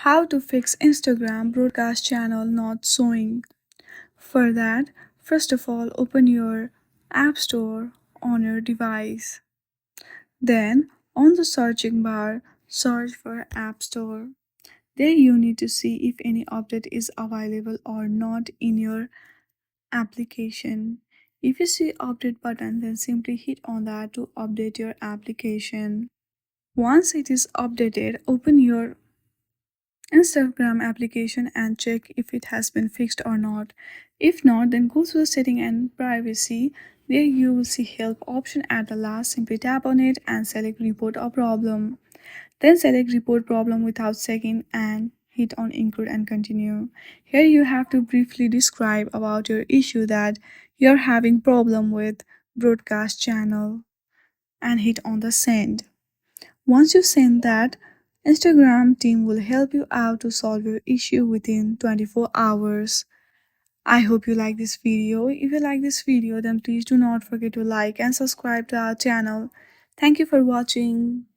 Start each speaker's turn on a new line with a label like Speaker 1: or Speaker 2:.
Speaker 1: How to fix Instagram broadcast channel not showing. For that, first of all, open your App Store on your device. Then, on the searching bar, search for App Store. There you need to see if any update is available or not in your application. If you see update button, then simply hit on that to update your application. Once it is updated, open your Instagram application and check if it has been fixed or not. If not, then go to the setting and privacy. There you will see help option at the last. Simply tap on it and select report a problem. Then select report problem without checking and hit on include and continue. Here you have to briefly describe about your issue that you're having problem with broadcast channel and hit on the send. Once you send that, Instagram team will help you out to solve your issue within 24 hours. I hope you like this video. If you like this video, then please do not forget to like and subscribe to our channel. Thank you for watching.